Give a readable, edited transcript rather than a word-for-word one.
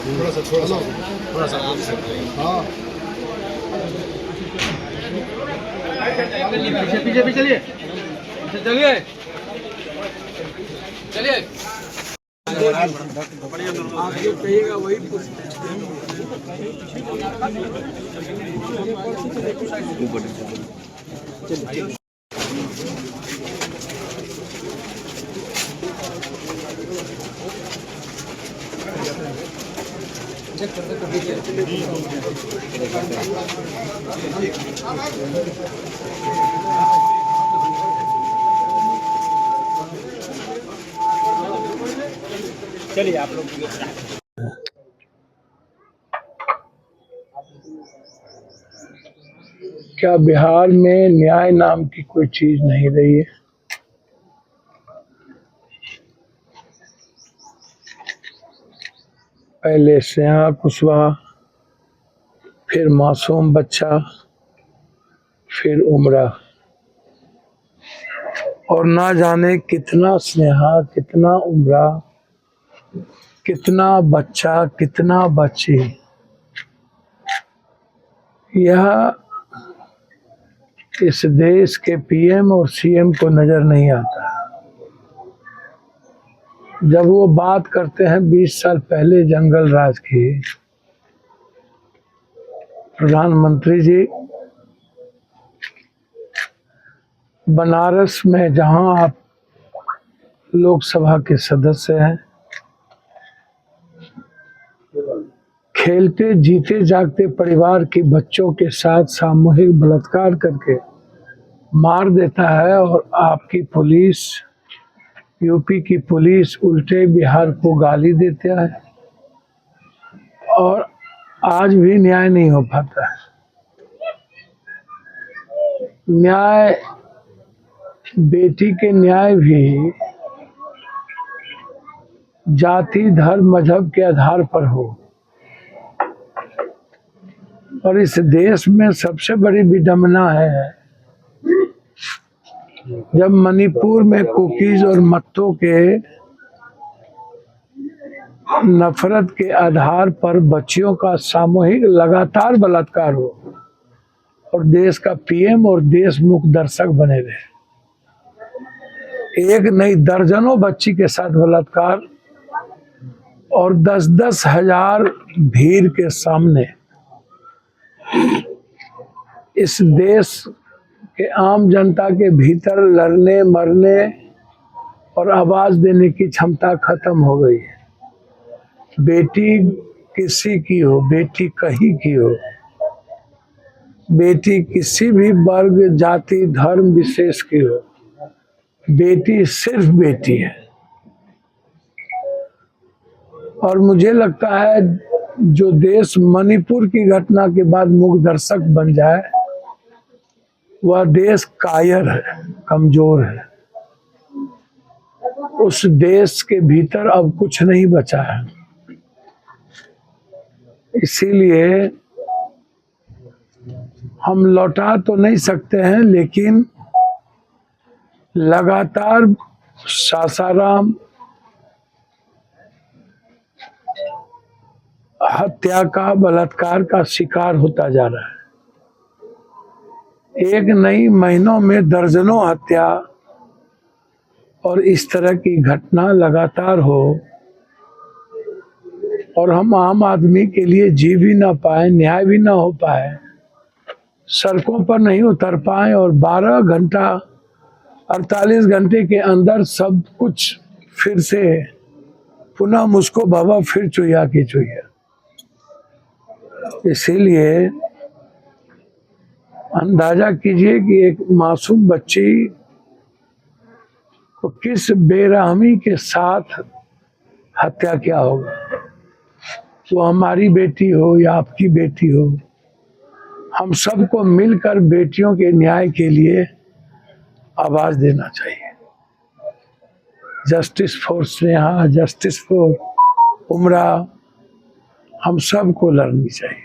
थोड़ा सा हाँ पीछे पीछे पीछे चलिए, चलिए चलिए। आप जो कहिएगा वही चलिए आप लोग। क्या बिहार में न्याय नाम की कोई चीज नहीं रही है? पहले स्नेहा कुशवाहा, फिर मासूम बच्चा, फिर उमरा, और ना जाने कितना स्नेहा, कितना उमरा, कितना बच्चा, कितना बच्ची। यह इस देश के पीएम और सीएम को नजर नहीं आता। जब वो बात करते हैं 20 साल पहले जंगल राज की, प्रधानमंत्री जी, बनारस में जहां आप लोकसभा के सदस्य हैं, खेलते जीते जागते परिवार के बच्चों के साथ सामूहिक बलात्कार करके मार देता है, और आपकी पुलिस, यूपी की पुलिस उल्टे बिहार को गाली देता है, और आज भी न्याय नहीं हो पाता है। न्याय, बेटी के न्याय भी जाति, धर्म, मजहब के आधार पर हो। और इस देश में सबसे बड़ी विडंबना है जब मणिपुर में कुकीज और मत्तों के नफरत के आधार पर बच्चियों का सामूहिक लगातार बलात्कार हो, और देश का पीएम और देश मुख दर्शक बने रहे। एक नहीं, दर्जनों बच्ची के साथ बलात्कार, और 10-10 हजार भीड़ के सामने इस देश के आम जनता के भीतर लड़ने, मरने और आवाज देने की क्षमता खत्म हो गई है। बेटी किसी की हो, बेटी कहीं की हो, बेटी किसी भी वर्ग, जाति, धर्म विशेष की हो, बेटी सिर्फ बेटी है। और मुझे लगता है जो देश मणिपुर की घटना के बाद मुख दर्शक बन जाए, वह देश कायर है, कमजोर है। उस देश के भीतर अब कुछ नहीं बचा है। इसीलिए हम लौटा तो नहीं सकते हैं, लेकिन लगातार सासाराम हत्या का, बलात्कार का शिकार होता जा रहा है। एक नई महीनों में दर्जनों हत्या और इस तरह की घटना लगातार हो, और हम आम आदमी के लिए जी भी ना पाए, न्याय भी ना हो पाए, सड़कों पर नहीं उतर पाए, और 12 घंटा 48 घंटे के अंदर सब कुछ फिर से पुनः मुझको भवा फिर चुहिया की चुहिया। इसीलिए अंदाजा कीजिए कि एक मासूम बच्ची को किस बेरहमी के साथ हत्या किया होगा। वो हमारी बेटी हो या आपकी बेटी हो, हम सबको मिलकर बेटियों के न्याय के लिए आवाज देना चाहिए। Justice for Sneha, justice for उमरा, हम सबको लड़नी चाहिए।